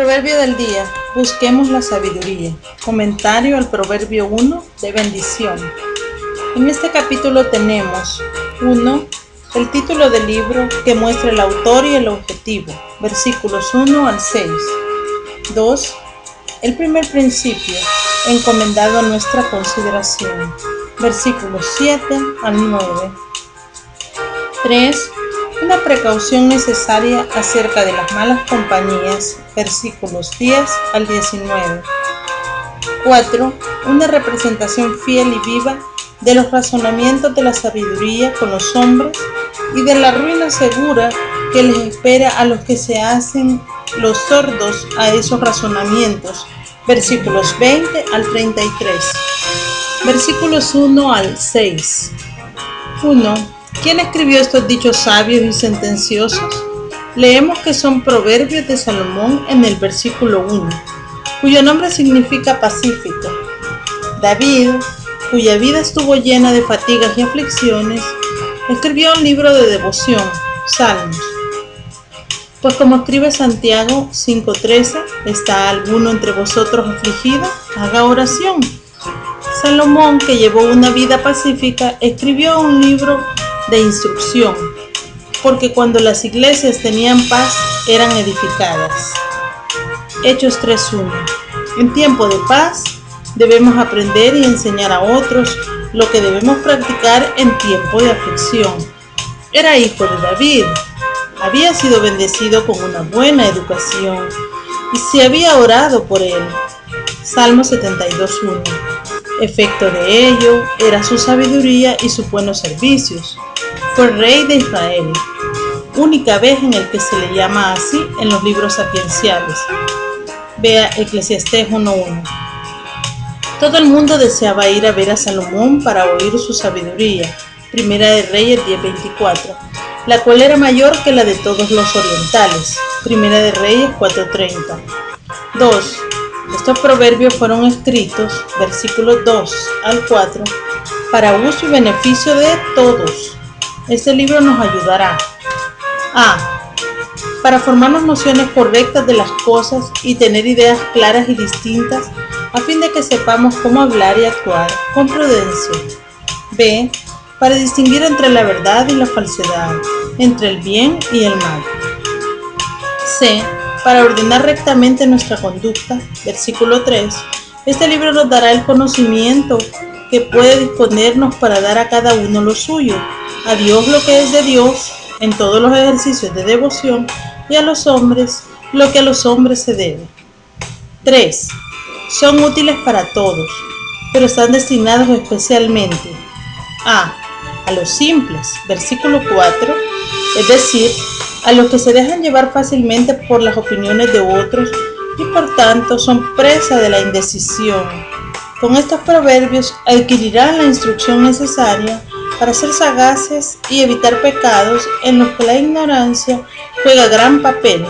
Proverbio del día. Busquemos la sabiduría. Comentario al Proverbio 1 de bendición. En este capítulo tenemos 1. El título del libro que muestra el autor y el objetivo. Versículos 1 al 6. 2. El primer principio encomendado a nuestra consideración. Versículos 7 al 9. 3. Una precaución necesaria acerca de las malas compañías, versículos 10 al 19. 4. Una representación fiel y viva de los razonamientos de la sabiduría con los hombres y de la ruina segura que les espera a los que se hacen los sordos a esos razonamientos, versículos 20 al 33. Versículos 1 al 6. 1. ¿Quién escribió estos dichos sabios y sentenciosos? Leemos que son proverbios de Salomón en el versículo 1, cuyo nombre significa pacífico. David, cuya vida estuvo llena de fatigas y aflicciones, escribió un libro de devoción, Salmos. Pues como escribe Santiago 5:13, ¿está alguno entre vosotros afligido? Haga oración. Salomón, que llevó una vida pacífica, escribió un libro de instrucción, porque cuando las iglesias tenían paz, eran edificadas. Hechos 3:1. En tiempo de paz, debemos aprender y enseñar a otros lo que debemos practicar en tiempo de aflicción. Era hijo de David, había sido bendecido con una buena educación y se había orado por él. Salmo 72:1. Efecto de ello era su sabiduría y sus buenos servicios. Fue rey de Israel, única vez en el que se le llama así en los libros sapienciales. Vea Eclesiastés 1:1. Todo el mundo deseaba ir a ver a Salomón para oír su sabiduría. Primera de Reyes 10:24, la cual era mayor que la de todos los orientales. Primera de Reyes 4:30. 2. Estos proverbios fueron escritos, versículos 2 al 4, para uso y beneficio de todos. Este libro nos ayudará para formarnos nociones correctas de las cosas y tener ideas claras y distintas a fin de que sepamos cómo hablar y actuar con prudencia. B. Para distinguir entre la verdad y la falsedad, entre el bien y el mal. C. Para ordenar rectamente nuestra conducta, versículo 3. Este libro nos dará el conocimiento que puede disponernos para dar a cada uno lo suyo, a Dios lo que es de Dios en todos los ejercicios de devoción y a los hombres lo que a los hombres se debe. 3. Son útiles para todos, pero están destinados especialmente a los simples, versículo 4, es decir, a los que se dejan llevar fácilmente por las opiniones de otros y por tanto son presa de la indecisión. Con estos proverbios adquirirán la instrucción necesaria para ser sagaces y evitar pecados en los que la ignorancia juega gran papel.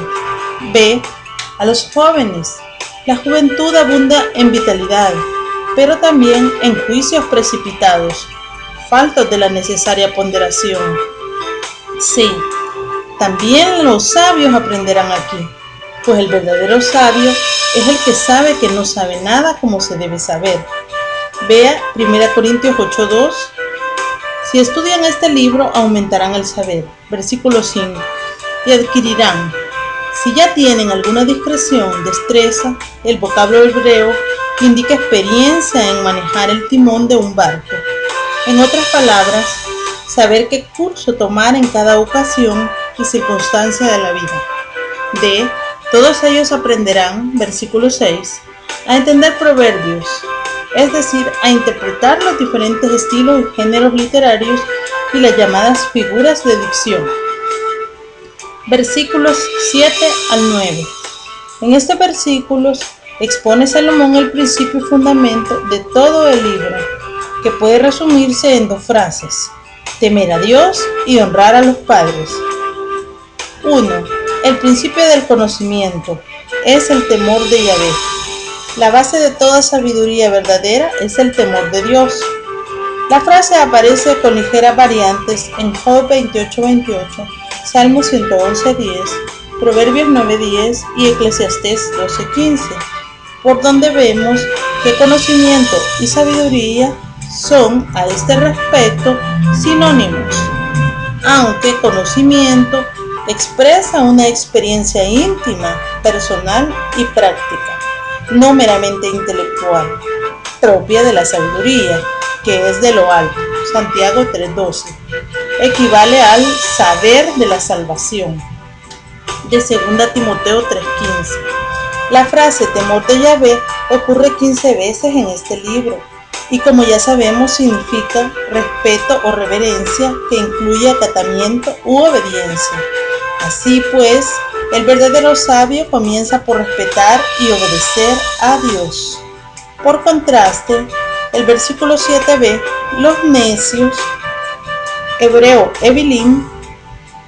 B. A los jóvenes. La juventud abunda en vitalidad, pero también en juicios precipitados, faltos de la necesaria ponderación. C. También los sabios aprenderán aquí, pues el verdadero sabio es el que sabe que no sabe nada como se debe saber. Vea 1 Corintios 8:2. Si estudian este libro, aumentarán el saber. Versículo 5. Y adquirirán, si ya tienen alguna discreción, destreza. El vocablo hebreo indica experiencia en manejar el timón de un barco. En otras palabras, saber qué curso tomar en cada ocasión y circunstancia de la vida. D. Todos ellos aprenderán, versículo 6, a entender proverbios, es decir, a interpretar los diferentes estilos y géneros literarios y las llamadas figuras de dicción. Versículos 7 al 9. En estos versículos expone Salomón el principio y fundamento de todo el libro, que puede resumirse en dos frases: temer a Dios y honrar a los padres. 1. El principio del conocimiento es el temor de Yahvé. La base de toda sabiduría verdadera es el temor de Dios. La frase aparece con ligeras variantes en Job 28:28, Salmo 111:10 Proverbios 9:10 y Eclesiastés 12:15, por donde vemos que conocimiento y sabiduría son a este respecto sinónimos, aunque conocimiento expresa una experiencia íntima, personal y práctica, no meramente intelectual, propia de la sabiduría, que es de lo alto. Santiago 3:12 equivale al saber de la salvación, de 2 Timoteo 3:15. La frase temor de Yahvé ocurre 15 veces en este libro y, como ya sabemos, significa respeto o reverencia que incluye acatamiento u obediencia. Así pues, el verdadero sabio comienza por respetar y obedecer a Dios. Por contraste, el versículo 7b, los necios, hebreo evilim,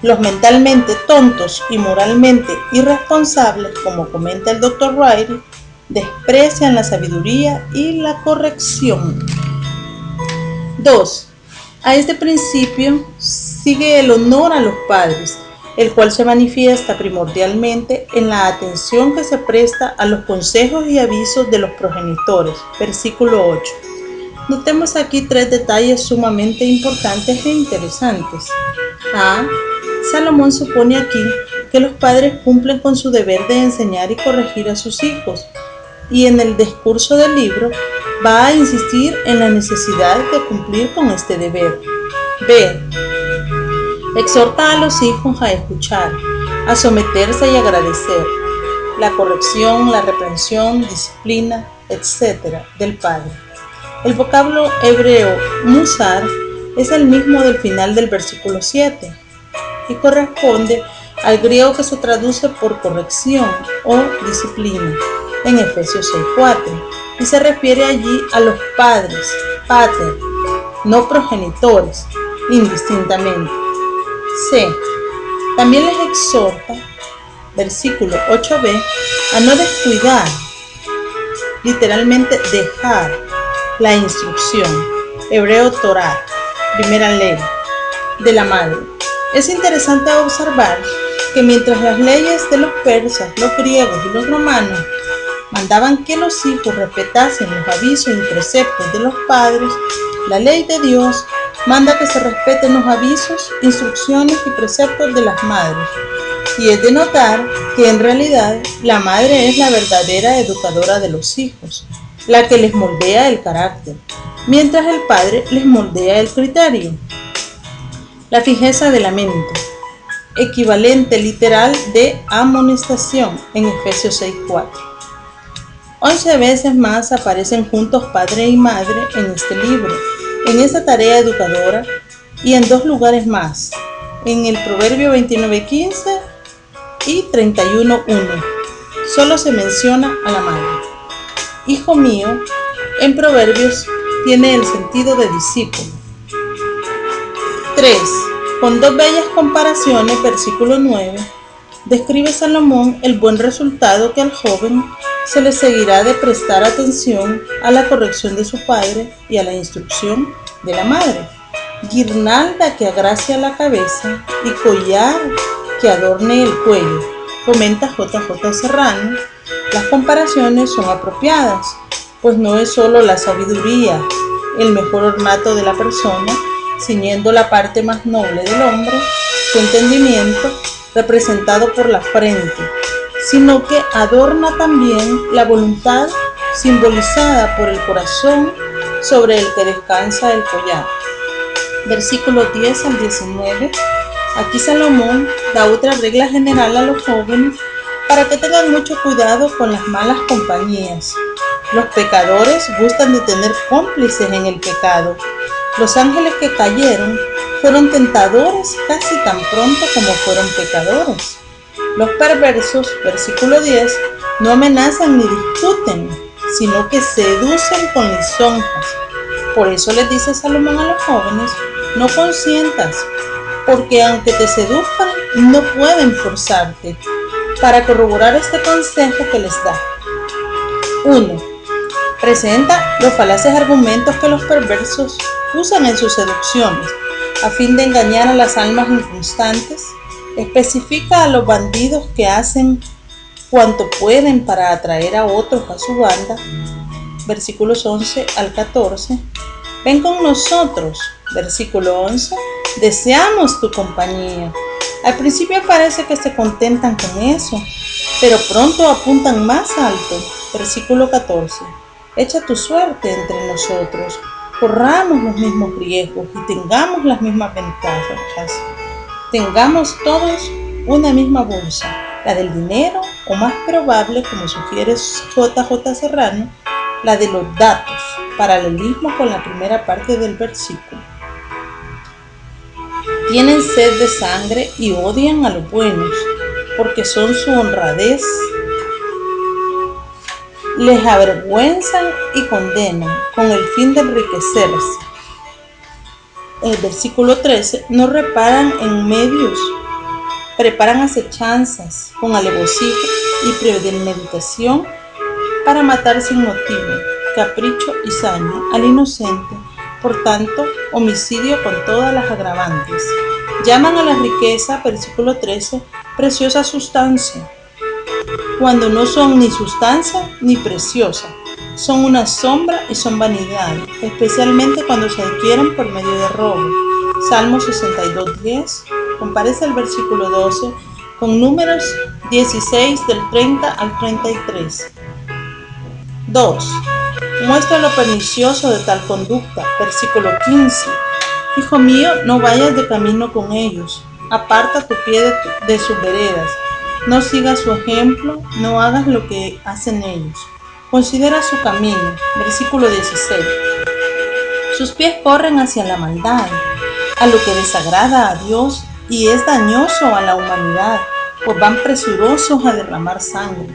los mentalmente tontos y moralmente irresponsables, como comenta el Dr. Riley, desprecian la sabiduría y la corrección. 2. A este principio sigue el honor a los padres, el cual se manifiesta primordialmente en la atención que se presta a los consejos y avisos de los progenitores. Versículo 8. Notemos aquí 3 detalles sumamente importantes e interesantes. A. Salomón supone aquí que los padres cumplen con su deber de enseñar y corregir a sus hijos, y en el discurso del libro va a insistir en la necesidad de cumplir con este deber. B. Exhorta a los hijos a escuchar, a someterse y agradecer la corrección, la reprensión, disciplina, etc. del padre. El vocablo hebreo musar es el mismo del final del versículo 7 y corresponde al griego que se traduce por corrección o disciplina en Efesios 6:4 y se refiere allí a los padres, pater, no progenitores, indistintamente. C. También les exhorta, versículo 8b, a no descuidar, literalmente dejar, la instrucción, hebreo Torah, primera ley, de la madre. Es interesante observar que mientras las leyes de los persas, los griegos y los romanos mandaban que los hijos respetasen los avisos y preceptos de los padres, la ley de Dios manda que se respeten los avisos, instrucciones y preceptos de las madres. Y es de notar que en realidad la madre es la verdadera educadora de los hijos, la que les moldea el carácter, mientras el padre les moldea el criterio. La fijeza de la mente, equivalente literal de amonestación en Efesios 6:4. 11 veces más aparecen juntos padre y madre en este libro, en esta tarea educadora, y en 2 lugares más, en el Proverbio 29:15 y 31:1. Solo se menciona a la madre. Hijo mío, en Proverbios tiene el sentido de discípulo. 3. Con 2 bellas comparaciones, versículo 9, describe Salomón el buen resultado que al joven se le seguirá de prestar atención a la corrección de su padre y a la instrucción de la madre. Guirnalda que agracia la cabeza y collar que adorne el cuello, comenta J.J. Serrano. Las comparaciones son apropiadas, pues no es solo la sabiduría el mejor ornato de la persona, ciñendo la parte más noble del hombre, su entendimiento, representado por la frente, sino que adorna también la voluntad, simbolizada por el corazón sobre el que descansa el collar. Versículos 10 al 19. Aquí Salomón da otra regla general a los jóvenes para que tengan mucho cuidado con las malas compañías. Los pecadores gustan de tener cómplices en el pecado. Los ángeles que cayeron fueron tentadores casi tan pronto como fueron pecadores. Los perversos, versículo 10, no amenazan ni discuten, sino que seducen con lisonjas. Por eso les dice Salomón a los jóvenes: no consientas, porque aunque te seduzcan, no pueden forzarte. Para corroborar este consejo que les da: 1. Presenta los falaces argumentos que los perversos usan en sus seducciones, a fin de engañar a las almas inconstantes Especifica a los bandidos que hacen cuanto pueden para atraer a otros a su banda. Versículos 11 al 14. Ven con nosotros. Versículo 11. Deseamos tu compañía. Al principio parece que se contentan con eso, pero pronto apuntan más alto. Versículo 14. Echa tu suerte entre nosotros. Corramos los mismos riesgos y tengamos las mismas ventajas. Tengamos todos una misma bolsa, la del dinero, o más probable, como sugiere JJ Serrano, la de los datos, paralelismo con la primera parte del versículo. Tienen sed de sangre y odian a los buenos, porque son su honradez. Les avergüenzan y condenan con el fin de enriquecerse. El versículo 13, no reparan en medios, preparan acechanzas con alevosía y premeditación para matar sin motivo, capricho y saña al inocente, por tanto, homicidio con todas las agravantes. Llaman a la riqueza, versículo 13, preciosa sustancia, cuando no son ni sustancia ni preciosa, son una sombra y son vanidad, especialmente cuando se adquieren por medio de robo. Salmo 62:10, comparece el versículo 12 con Números 16 del 30 al 33. 2. Muestra lo pernicioso de tal conducta, versículo 15. Hijo mío, no vayas de camino con ellos, aparta tu pie de sus veredas, no sigas su ejemplo, no hagas lo que hacen ellos. Considera su camino, versículo 16. Sus pies corren hacia la maldad, a lo que desagrada a Dios y es dañoso a la humanidad, pues van presurosos a derramar sangre.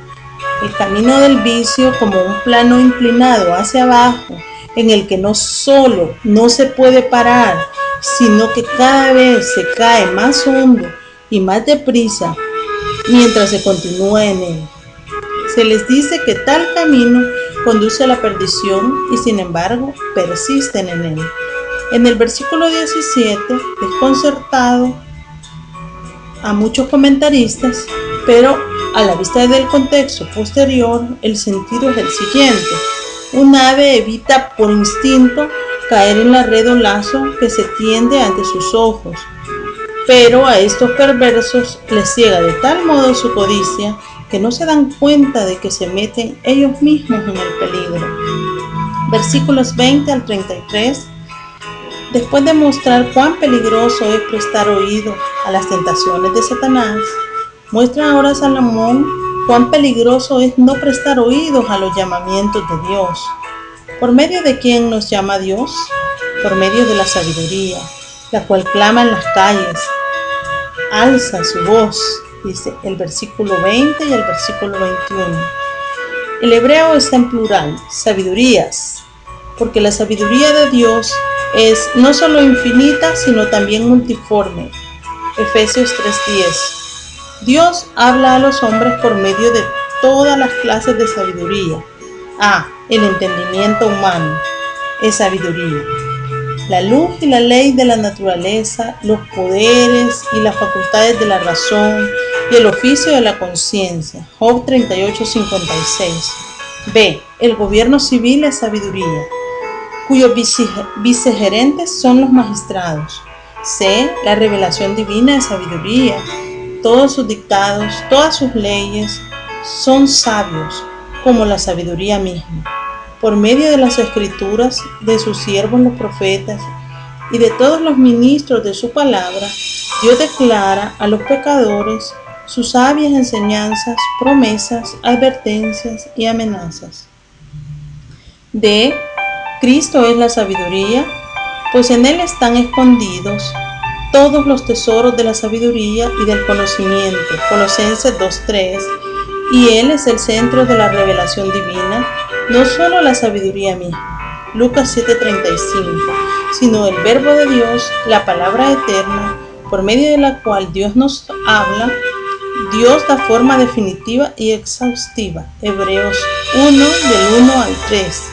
El camino del vicio, como un plano inclinado hacia abajo, en el que no solo no se puede parar, sino que cada vez se cae más hondo y más deprisa mientras se continúa en él. Se les dice que tal camino conduce a la perdición y sin embargo persisten en él. En el versículo 17, desconcertado a muchos comentaristas, pero a la vista del contexto posterior, el sentido es el siguiente. Un ave evita por instinto caer en la red o lazo que se tiende ante sus ojos, pero a estos perversos les ciega de tal modo su codicia que no se dan cuenta de que se meten ellos mismos en el peligro. Versículos 20 al 33. Después de mostrar cuán peligroso es prestar oído a las tentaciones de Satanás, muestra ahora Salomón cuán peligroso es no prestar oídos a los llamamientos de Dios. ¿Por medio de quién nos llama Dios? Por medio de la sabiduría, la cual clama en las calles, alza su voz, dice el versículo 20 y el versículo 21. El hebreo está en plural, sabidurías, porque la sabiduría de Dios es no solo infinita, sino también multiforme. Efesios 3:10. Dios habla a los hombres por medio de todas las clases de sabiduría. El entendimiento humano es sabiduría. La luz y la ley de la naturaleza, los poderes y las facultades de la razón y el oficio de la conciencia. Job 38:56. B. El gobierno civil es sabiduría, cuyos vicegerentes son los magistrados. C. La revelación divina es sabiduría. Todos sus dictados, todas sus leyes son sabios, como la sabiduría misma. Por medio de las escrituras, de sus siervos los profetas y de todos los ministros de su palabra, Dios declara a los pecadores sus sabias enseñanzas, promesas, advertencias y amenazas. D. Cristo es la sabiduría, pues en Él están escondidos todos los tesoros de la sabiduría y del conocimiento. Colosenses 2:3. Y Él es el centro de la revelación divina, no solo la sabiduría misma. Lucas 7:35. Sino el verbo de Dios, la palabra eterna, por medio de la cual Dios nos habla. Dios da forma definitiva y exhaustiva. Hebreos 1 del 1 al 3.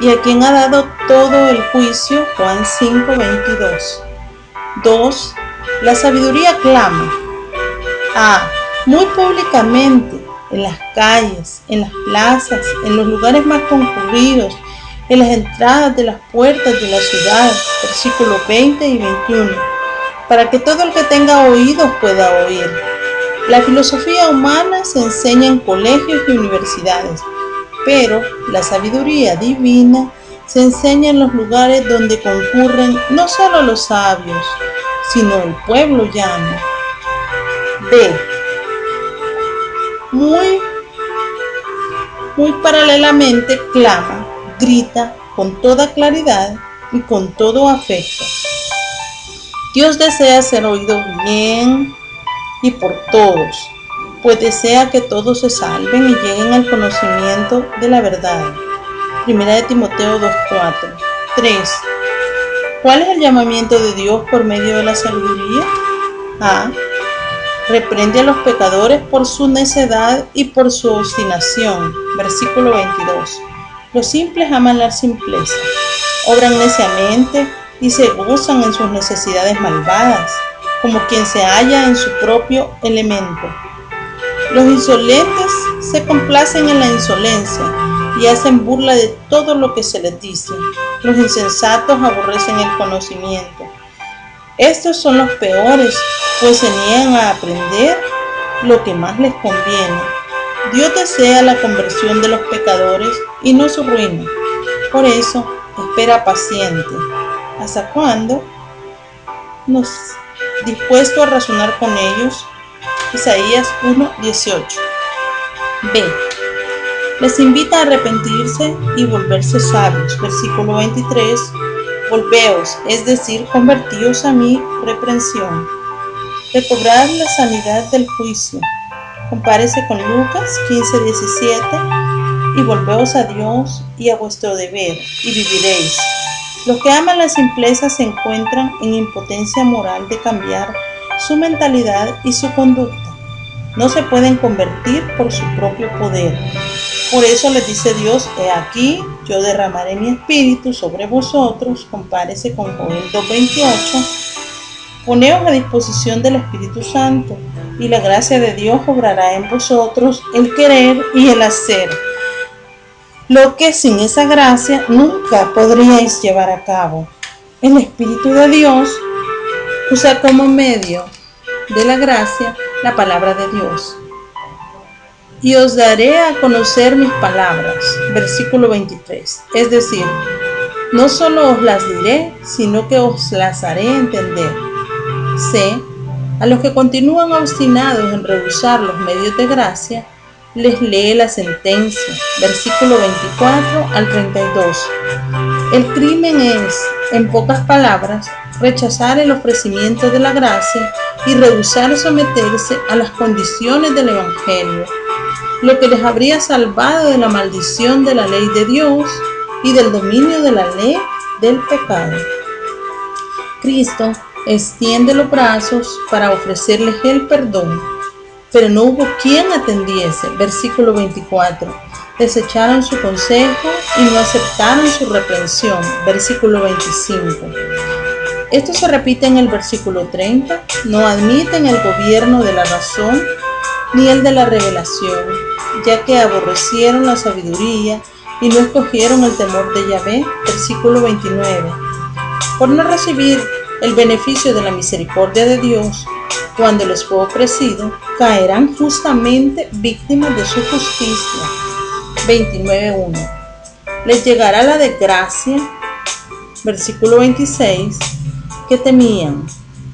Y a quien ha dado todo el juicio. Juan 5:22. 2. La sabiduría clama, A. Muy públicamente, en las calles, en las plazas, en los lugares más concurridos, en las entradas de las puertas de la ciudad, versículos 20 y 21, para que todo el que tenga oídos pueda oír. La filosofía humana se enseña en colegios y universidades, pero la sabiduría divina se enseña en los lugares donde concurren no solo los sabios, sino el pueblo llano. B. Muy paralelamente clama, grita con toda claridad y con todo afecto. Dios desea ser oído bien y por todos, pues desea que todos se salven y lleguen al conocimiento de la verdad. Primera de Timoteo 2:4. 3. ¿Cuál es el llamamiento de Dios por medio de la sabiduría? A. Reprende a los pecadores por su necedad y por su obstinación. Versículo 22. Los simples aman la simpleza, obran neciamente y se gozan en sus necesidades malvadas, como quien se halla en su propio elemento. Los insolentes se complacen en la insolencia y hacen burla de todo lo que se les dice. Los insensatos aborrecen el conocimiento. Estos son los peores, pues se niegan a aprender lo que más les conviene. Dios desea la conversión de los pecadores y no su ruina. Por eso, espera paciente. ¿Hasta cuándo? Nos dispuesto a razonar con ellos. Isaías 1:18. B. Les invita a arrepentirse y volverse sabios. Versículo 23. Volveos, es decir, convertíos a mi reprensión. Recobrad la sanidad del juicio. Compárese con Lucas 15:17. Y volveos a Dios y a vuestro deber, y viviréis. Los que aman la simpleza se encuentran en impotencia moral de cambiar su mentalidad y su conducta. No se pueden convertir por su propio poder. Por eso les dice Dios: he aquí, yo derramaré mi espíritu sobre vosotros. Compárese con Joel 2:28. Poneos a disposición del Espíritu Santo, y la gracia de Dios obrará en vosotros el querer y el hacer, lo que sin esa gracia nunca podríais llevar a cabo. El Espíritu de Dios usa como medio de la gracia la palabra de Dios. Y os daré a conocer mis palabras. Versículo 23. Es decir, no solo os las diré, sino que os las haré entender. C. A los que continúan obstinados en rehusar los medios de gracia, les lee la sentencia. Versículo 24 al 32. El crimen es, en pocas palabras, rechazar el ofrecimiento de la gracia y rehusar someterse a las condiciones del Evangelio, lo que les habría salvado de la maldición de la ley de Dios y del dominio de la ley del pecado. Cristo extiende los brazos para ofrecerles el perdón, pero no hubo quien atendiese. Versículo 24. Desecharon su consejo y no aceptaron su reprensión. Versículo 25. Esto se repite en el versículo 30. No admiten el gobierno de la razón ni el de la revelación, ya que aborrecieron la sabiduría y no escogieron el temor de Yahvé. Versículo 29. Por no recibir el beneficio de la misericordia de Dios, cuando les fue ofrecido, caerán justamente víctimas de su justicia. 29:1. Les llegará la desgracia. Versículo 26. Que temían.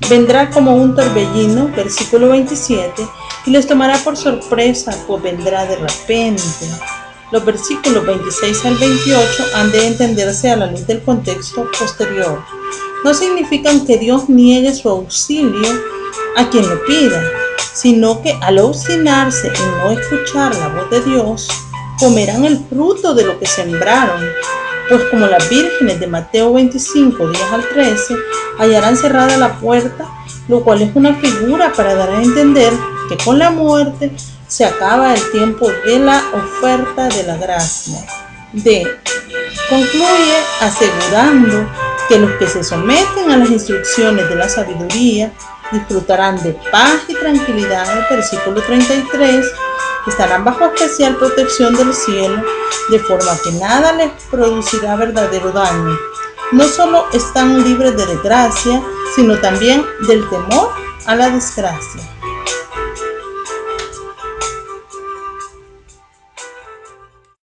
Vendrá como un torbellino. Versículo 27. Y les tomará por sorpresa, pues vendrá de repente. Los versículos 26 al 28 han de entenderse a la luz del contexto posterior. No significan que Dios niegue su auxilio a quien lo pida, sino que al obstinarse en no escuchar la voz de Dios, comerán el fruto de lo que sembraron, pues como las vírgenes de Mateo 25, 10 al 13, hallarán cerrada la puerta, lo cual es una figura para dar a entender que con la muerte se acaba el tiempo de la oferta de la gracia. D. Concluye asegurando que los que se someten a las instrucciones de la sabiduría disfrutarán de paz y tranquilidad. Versículo 33. Estarán bajo especial protección del cielo, de forma que nada les producirá verdadero daño. No solo están libres de desgracia, sino también del temor a la desgracia.